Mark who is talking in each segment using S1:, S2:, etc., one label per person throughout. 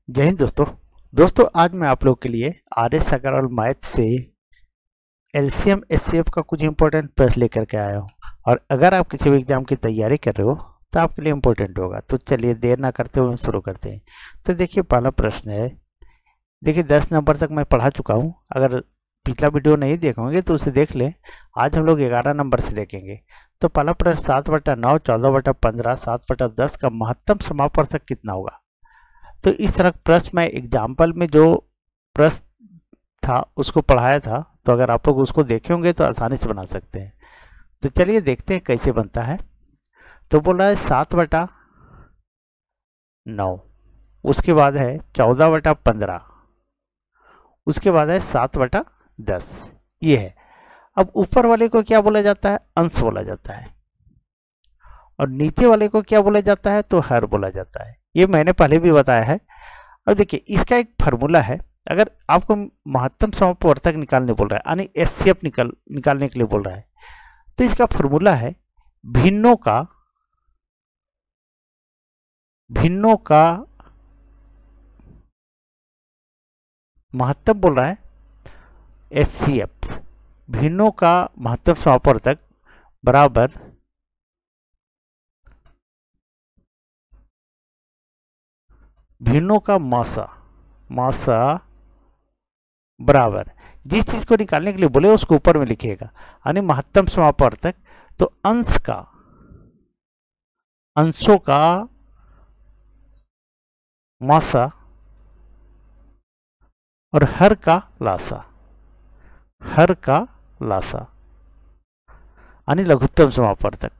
S1: जय हिंद दोस्तों आज मैं आप लोग के लिए आर.एस. अग्रवाल मैथ से एलसीएम एचसीएफ का कुछ इंपॉर्टेंट प्रश्न लेकर के आया हूँ। और अगर आप किसी भी एग्जाम की तैयारी कर रहे हो तो आपके लिए इम्पोर्टेंट होगा। तो चलिए देर ना करते हुए शुरू करते हैं। तो देखिए पहला प्रश्न है। देखिए 10 नंबर तक मैं पढ़ा चुका हूँ। अगर पिछला वीडियो नहीं देखोगे तो उसे देख लें। आज हम लोग 11 नंबर से देखेंगे। तो पहला प्रश्न 7/9 14/15 7/10 का महत्तम समापवर्तक कितना होगा। तो इस तरह प्रश्न मैं एग्जाम्पल में जो प्रश्न था उसको पढ़ाया था। तो अगर आप लोग उसको देखे होंगे तो आसानी से बना सकते हैं। तो चलिए देखते हैं कैसे बनता है। तो बोल रहा है 7/9, उसके बाद है 14/15, उसके बाद है 7/10। ये है। अब ऊपर वाले को क्या बोला जाता है, अंश बोला जाता है। और नीचे वाले को क्या बोला जाता है, तो हर बोला जाता है। ये मैंने पहले भी बताया है। अब देखिए इसका एक फार्मूला है। अगर आपको महत्तम समापवर्तक निकालने बोल रहा है, यानी एचसीएफ निकालने के लिए बोल रहा है, तो इसका फार्मूला है भिन्नों का महत्तम बोल रहा है एचसीएफ, भिन्नों का महत्तम समापवर्तक बराबर भिन्नों का मासा बराबर जिस चीज को निकालने के लिए बोले उसको ऊपर में लिखिएगा, यानी महत्तम समापवर्तक। तो अंशों का मासा और हर का लासा यानी लघुत्तम समापवर्तक।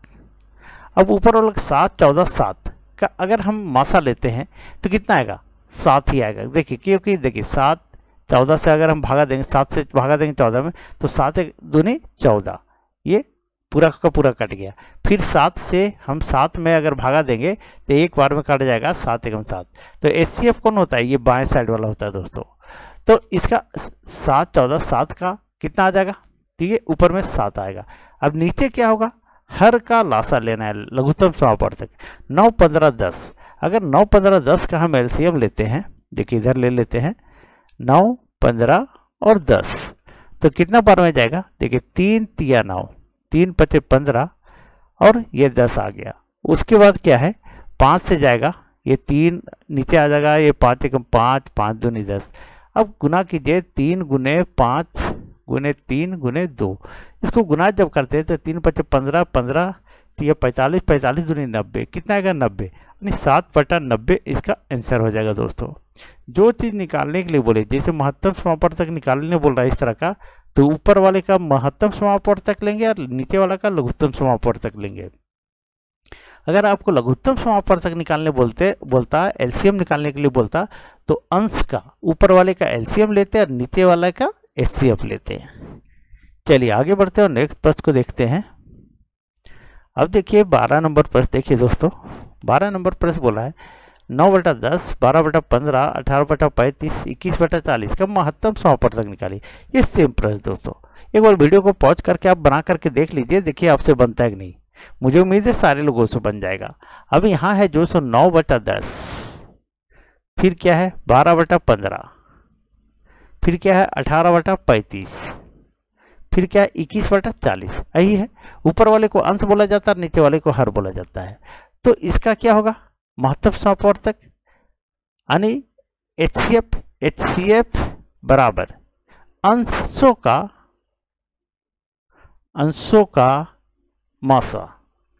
S1: अब ऊपर वाला 7 14 7 का अगर हम मासा लेते हैं तो कितना आएगा, 7 ही आएगा। देखिए क्योंकि देखिए 7 14 से अगर हम भागा देंगे, 7 से भागा देंगे 14 में, तो 7 एक दूनी 14, ये पूरा का पूरा कट गया। फिर 7 से हम 7 में अगर भागा देंगे तो एक बार में कट जाएगा 7 एकम 7। तो एचसीएफ कौन होता है, ये बाएं साइड वाला होता है दोस्तों। तो इसका 7 14 7 का कितना आ जाएगा, ठीक है, ऊपर में 7 आएगा। अब नीचे क्या होगा, हर का लासा लेना है, लघुत्तम समापवर्तक। 9 15 10, अगर 9 15 10 का हम एलसीएम लेते हैं, देखिए इधर ले लेते हैं 9 15 और 10, तो कितना बार में जाएगा, देखिए 3 3 9, 3 5 15 और ये 10 आ गया। उसके बाद क्या है, 5 से जाएगा, ये 3 नीचे आ जाएगा, ये 5 एकम 5 5 दूनी 10। अब गुना कीजिए 3 गुने 5 गुने 3 गुने 2, इसको गुना जब करते हैं तो 3 5 15 15 ये 45 45 दूनी 90, कितना आएगा 90, यानी 7/90 इसका आंसर हो जाएगा दोस्तों। जो चीज़ निकालने के लिए बोले, जैसे महत्तम समापवर्तक निकालने बोल रहा है इस तरह का, तो ऊपर वाले का महत्तम समापवर्तक लेंगे और नीचे वाला का लघुत्तम समापवर्तक लेंगे। अगर आपको लघुत्तम समापवर्तक निकालने बोलता एलसीएम निकालने के लिए बोलता, तो अंश का ऊपर वाले का एलसीएम लेते हैं और नीचे वाले का एचसीएफ लेते हैं। चलिए आगे बढ़ते हैं और नेक्स्ट प्रश्न को देखते हैं। अब देखिए 12 नंबर प्रश्न देखिए दोस्तों। 12 नंबर प्रश्न बोला है 9/10 12/15 18/35 21/40 का महत्तम समापवर्तक निकालिए। ये सेम प्रश्न दोस्तों, एक बार वीडियो को पॉज करके आप बना करके देख लीजिए, देखिए आपसे बनता है कि नहीं। मुझे उम्मीद है सारे लोगों से बन जाएगा। अब यहाँ है जो सो 9/10, फिर क्या है 12/15, फिर क्या है 18/35, फिर क्या है 21/40। यही है, ऊपर वाले को अंश बोला जाता है, नीचे वाले को हर बोला जाता है। तो इसका क्या होगा, महत्तम समापवर्तक यानी एचसीएफ बराबर अंशों का मासा।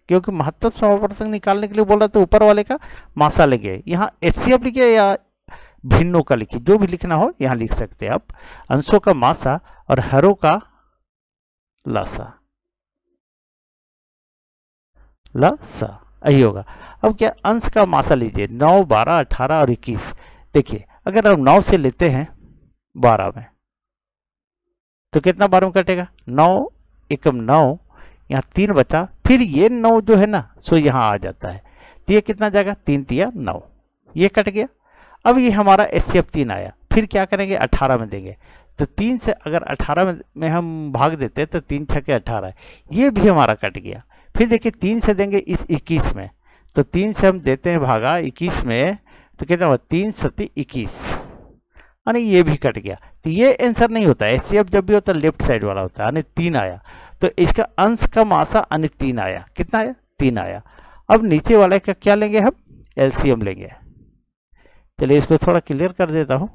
S1: क्योंकि महत्तम समापवर्तक निकालने के लिए बोल रहा तो ऊपर वाले का मासा लेंगे। यहाँ एचसीएफ लिखिए या भिन्नों का लिखिए, जो भी लिखना हो यहाँ लिख सकते हैं आप। अंशों का मासा और हरों का लासा यही होगा। अब क्या, अंश का मासा लीजिए 9 12 18 और 21। देखिए अगर हम 9 से लेते हैं 12 में, तो कितना बार में कटेगा, 9 एकम 9, यहाँ 3 बचा, फिर ये 9 जो है ना सो यहाँ आ जाता है, तो ये कितना जाएगा 3 3 9, ये कट गया। अब ये हमारा एचसीएफ 3 आया, फिर क्या करेंगे 18 में देंगे, तो 3 से अगर 18 में हम भाग देते हैं तो 3 6 18, ये भी हमारा कट गया। फिर देखिए 3 से देंगे इस 21 में, तो 3 से हम देते हैं भागा 21 में, तो कितना हुआ 3 सत्ती 21, यानी ये भी कट गया। तो ये आंसर नहीं होता, एचसीएफ जब भी होता है लेफ्ट साइड वाला होता है, यानी 3 आया। तो इसका अंश का मासा यानी 3 आया। कितना आया 3 आया। अब नीचे वाले का क्या लेंगे हम, एलसीएम लेंगे। चलिए इसको थोड़ा क्लियर कर देता हूं।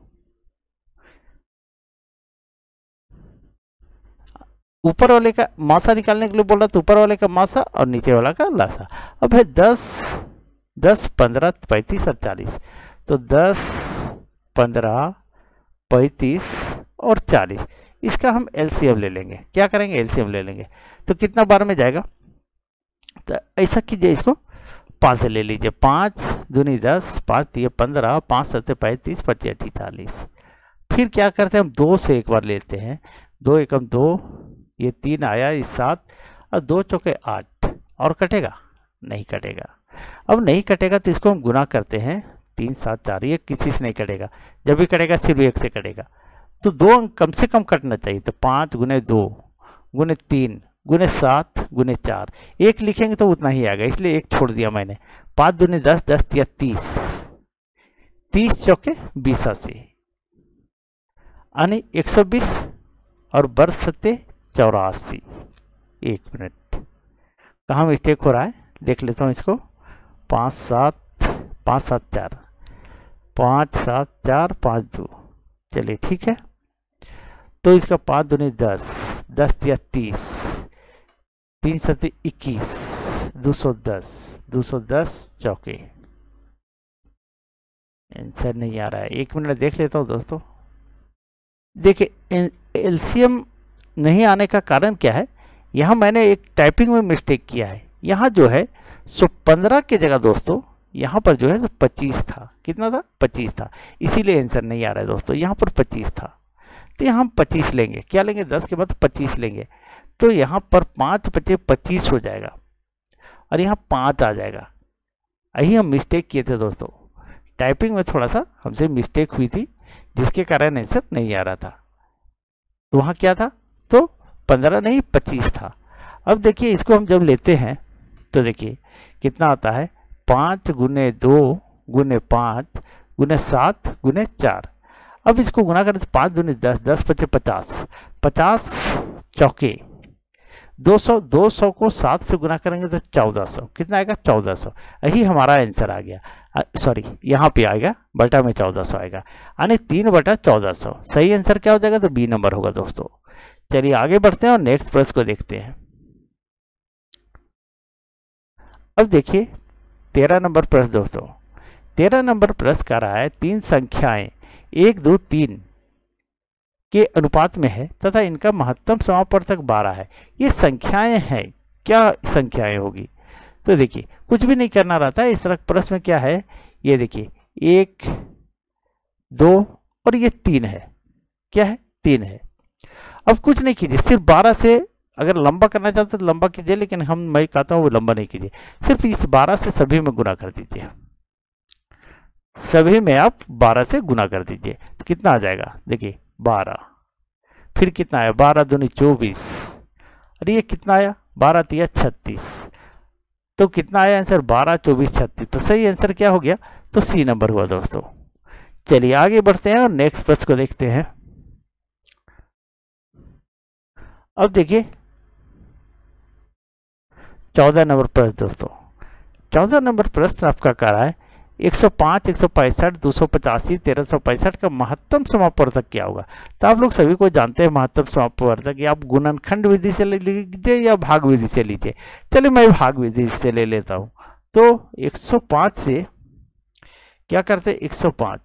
S1: ऊपर वाले का मासा निकालने के लिए बोला, तो ऊपर वाले का मासा और नीचे वाला का लासा। अब है 10, 10, 15, 35 और 40। तो 10, 15, 35 और 40, इसका हम एलसीएम ले लेंगे। क्या करेंगे, एलसीएम ले लेंगे। तो कितना बार में जाएगा, तो ऐसा कीजिए, इसको 5 से ले लीजिए। 5 दूनी 10, 5 दिए 15, 5 7 35, 25 40। फिर क्या करते हैं हम 2 से एक बार लेते हैं। 2 एकम 2, ये 3 आया, ये 7 और 2 चौके 8। और कटेगा नहीं कटेगा। अब नहीं कटेगा तो इसको हम गुना करते हैं। 3 7 4, ये किसी से नहीं कटेगा। जब भी कटेगा सिर्फ 1 से कटेगा। तो 2 अंक कम से कम कटना चाहिए। तो 5 गुने 2 गुने 3 गुने 7 गुने 4, 1 लिखेंगे तो उतना ही आएगा, इसलिए 1 छोड़ दिया मैंने। 5 दूनी 10, 10 दिया 30, 30 चौके 20 80, यानी 120 और वर्ष सत्ते 84। 1 मिनट, कहाँ मिस्टेक हो रहा है देख लेता हूँ इसको। 5 7 5 7 4, 5 7 4 5 2, चलिए ठीक है। तो इसका 5 दूनी 10, 10 दिया 30, 3 सत्ते 21, 210, 210 चौके। आंसर नहीं आ रहा है, 1 मिनट देख लेता हूँ दोस्तों। देखिए एलसीएम नहीं आने का कारण क्या है, यहाँ मैंने एक टाइपिंग में मिस्टेक किया है। यहाँ जो है सो 15 की जगह दोस्तों यहाँ पर जो है सो 25 था। कितना था, 25 था, इसीलिए आंसर नहीं आ रहा है दोस्तों। यहाँ पर 25 था, तो यहाँ हम 25 लेंगे। क्या लेंगे, 10 के बाद 25 लेंगे। तो यहाँ पर 5 बचे 25 हो जाएगा और यहाँ 5 आ जाएगा। यही हम मिस्टेक किए थे दोस्तों, टाइपिंग में थोड़ा सा हमसे मिस्टेक हुई थी, जिसके कारण आंसर नहीं आ रहा था। तो वहाँ क्या था, तो 15 नहीं 25 था। अब देखिए इसको हम जब लेते हैं तो देखिए कितना आता है, 5 गुने 2 गुने 5 गुने 7 गुने 4। अब इसको गुना करें तो 5 दूनी 10, 10 पचे 50, 50 चौके 200, 200 को 7 से गुना करेंगे तो 1400। कितना आएगा, 1400। यही हमारा आंसर आ गया। सॉरी, यहाँ पे आएगा बटा में 1400 आएगा, यानी 3/1400। सही आंसर क्या हो जाएगा, तो बी नंबर होगा दोस्तों। चलिए आगे बढ़ते हैं और नेक्स्ट प्रश्न को देखते हैं। अब देखिए 13 नंबर प्रश्न दोस्तों। 13 नंबर प्रश्न कह रहा है 3 संख्याएं 1 2 3 के अनुपात में है तथा इनका महत्तम समापवर्तक 12 है। ये संख्याएं हैं, क्या संख्याएं होगी। तो देखिए कुछ भी नहीं करना रहता है। इस तरह प्रश्न में क्या है, ये देखिए 1 2 और ये 3 है। क्या है, 3 है। अब कुछ नहीं कीजिए, सिर्फ 12 से अगर लंबा करना चाहते तो लंबा कीजिए, लेकिन मैं कहता हूँ वो लंबा नहीं कीजिए। सिर्फ इस 12 से सभी में गुना कर दीजिए। सभी में आप 12 से गुना कर दीजिए तो कितना आ जाएगा, देखिए 12। फिर कितना आया, 12 दूनी 24, और ये कितना आया, 12 तिया 36। तो कितना आया आंसर, 12 24 36। तो सही आंसर क्या हो गया, तो सी नंबर हुआ दोस्तों। चलिए आगे बढ़ते हैं और नेक्स्ट प्रश्न को देखते हैं। अब देखिए 14 नंबर प्रश्न दोस्तों। 14 नंबर प्रश्न आपका कह रहा है 105 165 285 1365 का महत्तम समापवर्तक क्या होगा। तो आप लोग सभी को जानते हैं महत्तम समापवर्तक, या आप गुणनखंड विधि से ले लीजिए या भाग विधि से लीजिए। चलिए मैं भाग विधि से ले लेता हूँ। तो 105 से क्या करते हैं, 105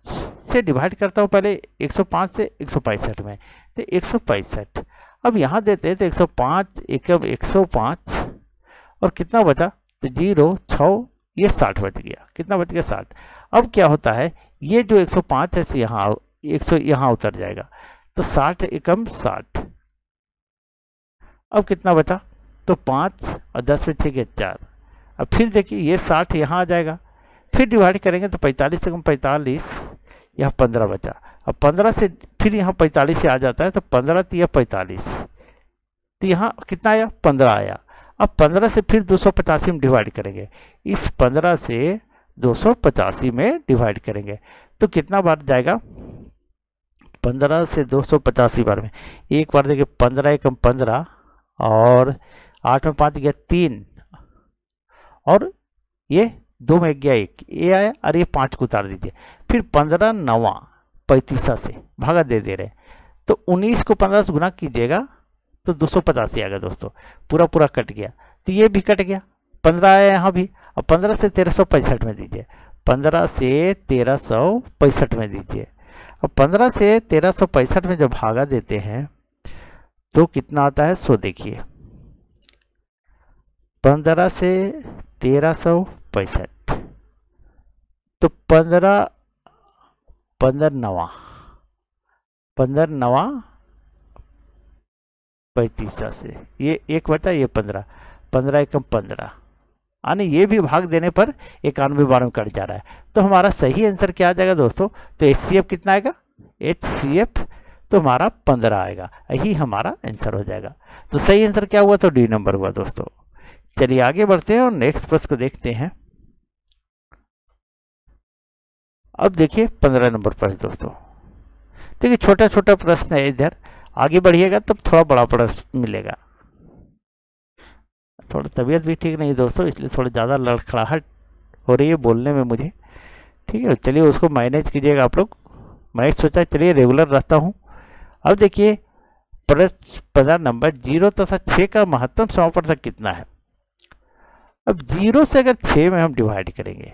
S1: से डिवाइड करता हूँ पहले 105 से 165 में, तो 165। अब यहाँ देते हैं तो 105 एकम 105 और कितना बचा, तो 0 6 ये 60 बच गया। कितना बच गया, 60। अब क्या होता है, ये जो 105 है यहाँ 100 यहाँ उतर जाएगा, तो 60 एकम 60। अब कितना बचा, तो 5 और 10 में 6 के 4। अब फिर देखिए ये 60 यहाँ आ जाएगा, फिर डिवाइड करेंगे तो 45 एकम 45, यहाँ 15 बचा। अब 15 से फिर यहाँ 45 से आ जाता है, तो 15 तिया 45, तो यहाँ कितना आया, 15 आया। अब 15 से फिर 285 में डिवाइड करेंगे। इस 15 से 285 में डिवाइड करेंगे तो कितना बार जाएगा, 15 से 285 बार में। एक बार देखिए 15 एकम 15 और 8 में 5 गया 3 और ये 2 में गया 1, ये आया और ये 5 को उतार दीजिए। फिर 15 9 35 से भागा दे रहे हैं तो 19 को 15 से गुना कीजिएगा तो 285 आएगा दोस्तों। पूरा पूरा कट गया तो ये भी कट गया, 15 आया यहाँ भी। अब 15 से 1365 में दीजिए, 15 से 1365 में दीजिए। अब 15 से 1365 में जब भागा देते हैं तो कितना आता है, सो देखिए 15 से 1365 तो 15 9 35 से ये एक बचा, ये 15 एकम 15 यानी ये भी भाग देने पर 91 बार में कट जा रहा है। तो हमारा सही आंसर क्या आ जाएगा दोस्तों, तो HCF कितना आएगा, HCF तो हमारा 15 आएगा, यही हमारा आंसर हो जाएगा। तो सही आंसर क्या हुआ, तो डी नंबर हुआ दोस्तों। चलिए आगे बढ़ते हैं और नेक्स्ट प्रश्न को देखते हैं। अब देखिए 15 नंबर प्रश्न दोस्तों। देखिए छोटा छोटा प्रश्न है, इधर आगे बढ़िएगा तब थोड़ा बड़ा प्रश्न मिलेगा। थोड़ा तबीयत भी ठीक नहीं दोस्तों, इसलिए थोड़ा ज़्यादा लड़खड़ाहट हो रही है बोलने में मुझे, ठीक है। चलिए उसको मैनेज कीजिएगा आप लोग। मैं सोचा चलिए रेगुलर रहता हूँ। अब देखिए प्रश्न 15 नंबर 0 तथा 6 का महत्तम समापवर्तक कितना है। अब 0 से अगर 6 में हम डिवाइड करेंगे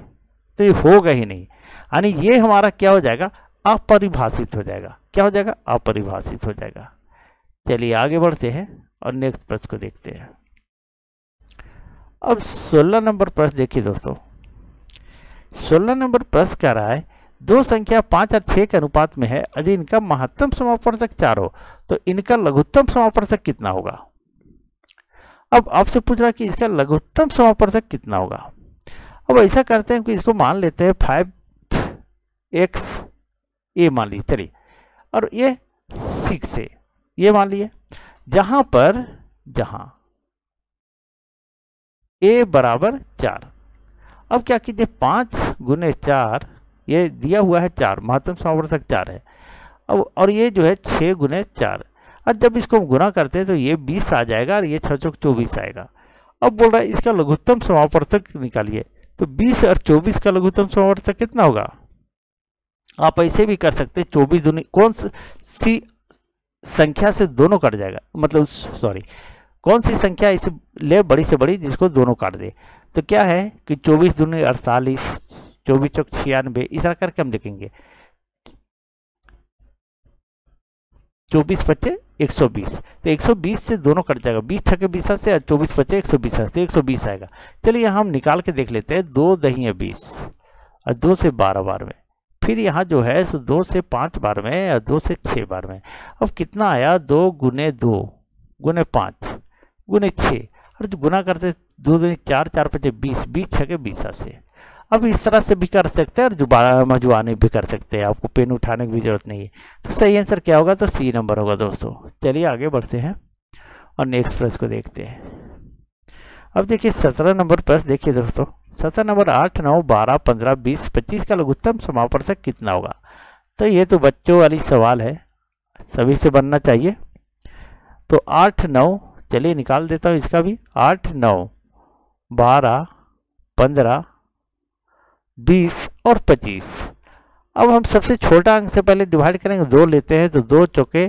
S1: तो ये होगा ही नहीं, यानी ये हमारा क्या हो जाएगा, अपरिभाषित हो जाएगा। क्या हो जाएगा, अपरिभाषित हो जाएगा। चलिए आगे बढ़ते हैं और नेक्स्ट प्रश्न को देखते हैं। अब 16 नंबर प्रश्न देखिए दोस्तों। 16 नंबर प्रश्न कह रहा है दो संख्या 5 और 6 के अनुपात में है, यदि इनका महत्तम समापवर्तक 4 हो तो इनका लघुत्तम समापवर्तक कितना होगा। अब आपसे पूछ रहा है कि इसका लघुत्तम समापवर्तक कितना होगा। अब ऐसा करते हैं कि इसको मान लेते हैं 5x ये मान लीजिए, चलिए, और ये 6 से ये मान लिए, जहां a बराबर 4। अब क्या कीजिए 5 गुने 4, ये दिया हुआ है 4, महत्तम समापवर्तक 4 है। अब और ये जो है 6 गुने 4, और जब इसको हम गुना करते हैं तो ये 20 आ जाएगा और ये 6 चौक 24 आएगा। अब बोल रहा है इसका लघुत्तम समापवर्तक निकालिए, तो 20 और 24 का लघुत्तम समापवर्तक कितना होगा। आप ऐसे भी कर सकते हैं, 24 दूनी कौन सी संख्या से दोनों कट जाएगा, मतलब सॉरी कौन सी संख्या इसे ले बड़ी से बड़ी जिसको दोनों काट दे। तो क्या है कि 24 दूनी 48, 24 चौक 96, इस तरह करके हम देखेंगे। 24 बचे 120, तो 120 से दोनों कट जाएगा, 20 छके 20 से और 24 बचे 120 से 120 आएगा। चलिए हम निकाल के देख लेते हैं। 2 दही 20 और 2 से 12 बार में, फिर यहाँ जो है 2 से 5 बार में और 2 से 6 बार में। अब कितना आया, 2 गुने 2 गुने 5 गुने 6, और जो गुना करते 2 दूनी 4, 4 बचे 20, 20 छके 20 से। अब इस तरह से भी कर सकते हैं और जुबानी भी कर सकते हैं, आपको पेन उठाने की भी जरूरत नहीं है। तो सही आंसर क्या होगा, तो सी नंबर होगा दोस्तों। चलिए आगे बढ़ते हैं और नेक्स्ट प्रश्न को देखते हैं। अब देखिए 17 नंबर प्रश्न देखिए दोस्तों। 17 नंबर 8, 9, 12, 15, 20, 25 का लघुत्तम समापवर्तक कितना होगा। तो ये तो बच्चों वाली सवाल है, सभी से बनना चाहिए। तो 8, 9, चलिए निकाल देता हूँ इसका भी। 8, 9, 12, 15, 20 और 25। अब हम सबसे छोटा अंक से पहले डिवाइड करेंगे, 2 लेते हैं तो 2 चौके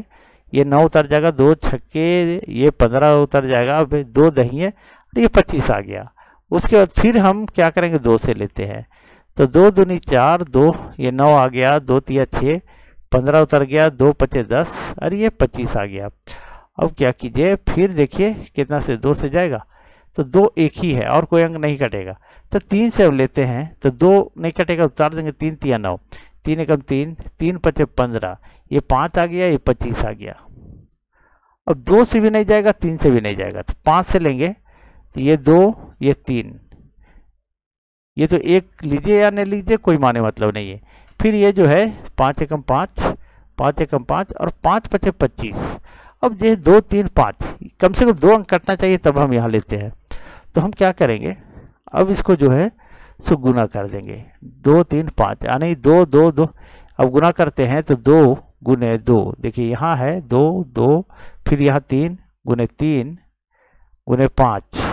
S1: ये 9 उतर जाएगा, 2 छक्के ये 15 उतर जाएगा, अब 2 दही है और ये 25 आ गया। उसके बाद फिर हम क्या करेंगे, 2 से लेते हैं तो 2 दूनी 4, 2 ये 9 आ गया, 2 तिया 6, 15 उतर गया, 2 पचे 10 और ये 25 आ गया। अब क्या कीजिए, फिर देखिए कितना से 2 से जाएगा तो 2 एक ही है और कोई अंक नहीं कटेगा, तो 3 से अब लेते हैं तो 2 नहीं कटेगा, उतार देंगे, 3 तिया 9, 3 एकम 3, 3 पचे 15, ये 5 आ गया, ये 25 आ गया। अब 2 से भी नहीं जाएगा, 3 से भी नहीं जाएगा, तो 5 से लेंगे तो ये 2 ये 3, ये तो 1 लीजिए या नहीं लीजिए कोई माने मतलब नहीं है। फिर ये जो है 5 एकम 5, 5 एकम 5 और 5 पचे 25। अब ये 2 3 5 कम से कम 2 अंक कटना चाहिए, तब हम यहाँ लेते हैं। तो हम क्या करेंगे, अब इसको जो है सो गुना कर देंगे 2 3 5 यानी 2 2 2। अब गुना करते हैं तो 2 गुने 2, देखिए यहाँ है 2 2, फिर यहाँ 3 गुने 3 गुने 5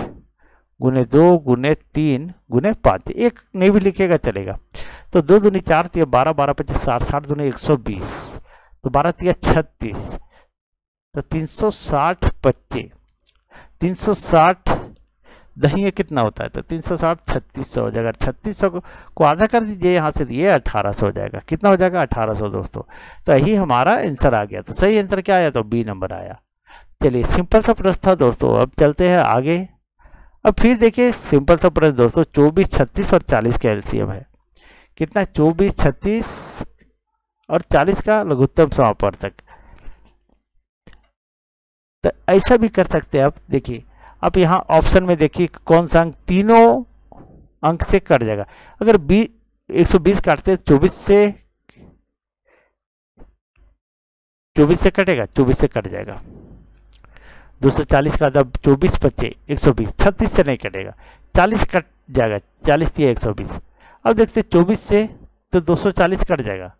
S1: गुने 2 गुने 3 गुने 5, एक नहीं भी लिखेगा चलेगा। तो 2 दूनी 4 तिया 12, 12 25 60, 60 दूनी 120, तो 12 तिया 36, तो 360 बच्चे 360 दही कितना होता है, तो 360 3600 हो जाएगा। 3600 को आधा कर दीजिए यहाँ से, ये 1800 हो जाएगा। कितना हो जाएगा 1800 दोस्तों। तो यही हमारा आंसर आ गया। तो सही आंसर क्या आया, तो बी नंबर आया। चलिए सिंपल सा प्रश्न था दोस्तों। अब चलते हैं आगे। अब फिर देखिए सिंपल सा प्रश्न दोस्तों, 24 36 और 40 का एलसीएम है कितना, 24 36 और 40 का लघुत्तम समापवर्तक। तो ऐसा भी कर सकते हैं आप। देखिए अब यहाँ ऑप्शन में देखिए कौन सा अंक तीनों अंक से कट जाएगा। अगर 120 काटते हैं 24 से कटेगा, 24 से कट जाएगा। 240 का जब 24 बचे 120, 36 से नहीं कटेगा, 40 कट जाएगा, 40 दिया 120। अब देखते 24 से तो 240 कट जाएगा,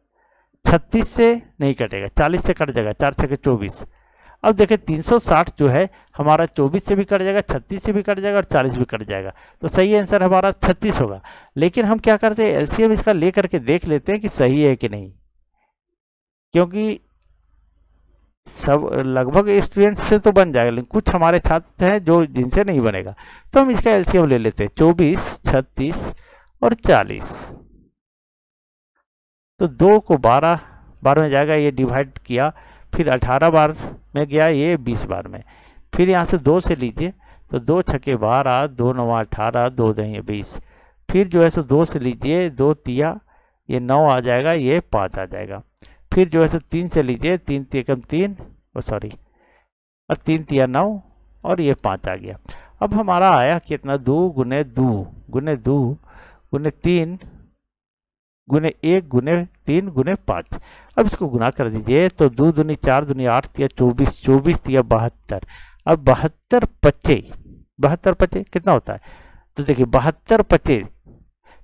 S1: 36 से नहीं कटेगा, 40 से कट जाएगा, 4 छके 24। अब देखिए 360 जो है हमारा 24 से भी कट जाएगा, 36 से भी कट जाएगा और 40 भी कट जाएगा। तो सही आंसर हमारा 36 होगा। लेकिन हम क्या करते हैं, एलसीएम इसका ले करके देख लेते हैं कि सही है कि नहीं, क्योंकि सब लगभग स्टूडेंट से तो बन जाएगा, लेकिन कुछ हमारे छात्र हैं जो जिनसे नहीं बनेगा। तो हम इसका एलसीएम ले लेते हैं, 24 36 और 40। तो 2 को 12 बार में जाएगा, ये डिवाइड किया, फिर 18 बार में गया, ये 20 बार में। फिर यहाँ से 2 से लीजिए तो 2 छके 12, 2 9 18, 2 दही 20। फिर जो है सो 2 से लीजिए, 2 तिया ये 9 आ जाएगा, ये 5 आ जाएगा। फिर जो है सो 3 से लीजिए, 3 तिया 3 सॉरी और 3 तिया 9 और ये 5 आ गया। अब हमारा आया कितना, 2 गुने 2 गुने 2 गुने 3 गुने 1 गुने 3 गुने 5। अब इसको गुना कर दीजिए तो 2 दूनी 4 दूनी 8 तिया 24, 24 तिया 72। अब 72 पचे कितना होता है, तो देखिए 72 पचे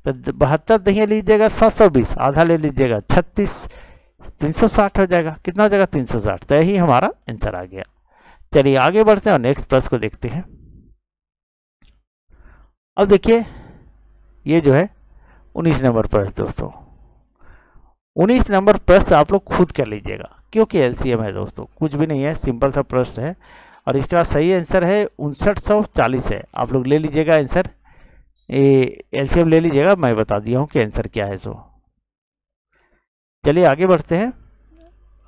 S1: तो 72 दही लीजिएगा 720, आधा ले लीजिएगा 36, 360 हो जाएगा। कितना हो जाएगा 360। तो यही हमारा आंसर आ गया। चलिए आगे बढ़ते हैं और नेक्स्ट प्रश्न को देखते हैं। अब देखिए ये जो है 19 नंबर प्रश्न दोस्तों। 19 नंबर प्रश्न आप लोग खुद कर लीजिएगा, क्योंकि एलसीएम है दोस्तों, कुछ भी नहीं है, सिंपल सा प्रश्न है। और इसका सही आंसर है 5940 है। आप लोग ले लीजिएगा आंसर, एलसीएम ले लीजिएगा, मैं बता दिया हूँ कि आंसर क्या है। सो चलिए आगे बढ़ते हैं।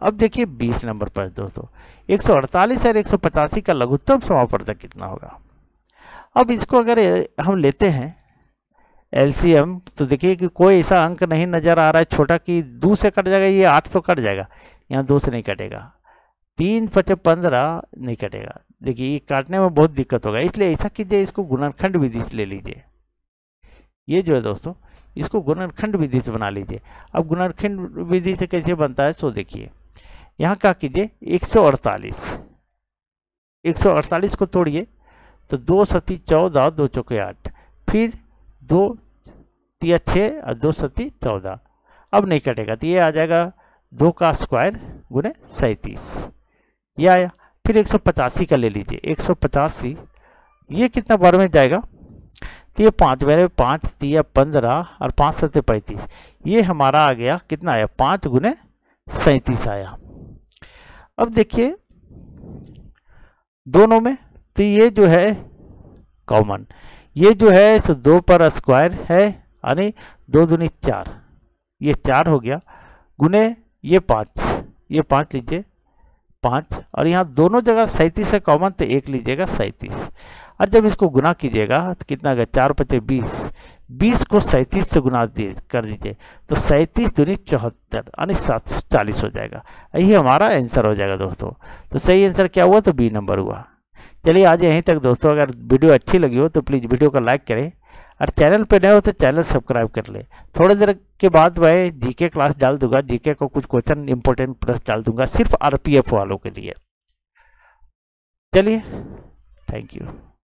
S1: अब देखिए 20 नंबर प्रश्न दोस्तों, 148 और 185 का लघुत्तम समापवर्तक कितना होगा। अब इसको अगर हम लेते हैं एलसीएम, तो देखिए कि कोई ऐसा अंक नहीं नजर आ रहा है छोटा कि 2 से कट जाएगा, ये 8 तो कट जाएगा, यहाँ 2 से नहीं कटेगा, 3 5 15 नहीं कटेगा। देखिए ये काटने में बहुत दिक्कत होगा, इसलिए ऐसा कीजिए, इसको गुणनखंड विधि से ले लीजिए। ये जो है दोस्तों इसको गुणनखंड विधि से बना लीजिए। अब गुणनखंड विधि से कैसे बनता है, सो देखिए यहाँ क्या कीजिए, 148 को तोड़िए तो 2 सती 14, 2 चौके 8, फिर 2 तिया 6 और 2 सती 14। अब नहीं कटेगा तो ये आ जाएगा 2 का स्क्वायर गुने 37, ये आया। फिर 185 का ले लीजिए, 185 ये कितना बार में जाएगा, तो ये 5 बार में 5 तिया 15 और 5 सते 35, ये हमारा आ गया कितना आया, 5 गुने 37 आया। अब देखिए दोनों में तो ये जो है कॉमन, ये जो है सो 2 पर स्क्वायर है, यानी 2 दूनी 4, ये 4 हो गया, गुने ये 5 लीजिए 5, और यहाँ दोनों जगह 37 है कॉमन, तो 1 लीजिएगा 37। और जब इसको गुना कीजिएगा तो कितना गया, 4 5 20, 20 को 37 से गुना कर दीजिए तो 37 दूनी 74, यानी 740 हो जाएगा। यही हमारा आंसर हो जाएगा दोस्तों। तो सही आंसर क्या हुआ, तो बी नंबर हुआ। चलिए आज यहीं तक दोस्तों। अगर वीडियो अच्छी लगी हो तो प्लीज़ वीडियो को लाइक करें, और चैनल पे नए हो तो चैनल सब्सक्राइब कर ले। थोड़ी देर के बाद मैं जीके क्लास डाल दूंगा, जीके को कुछ क्वेश्चन इंपॉर्टेंट प्रश्न डाल दूंगा सिर्फ आरपीएफ वालों के लिए। चलिए थैंक यू।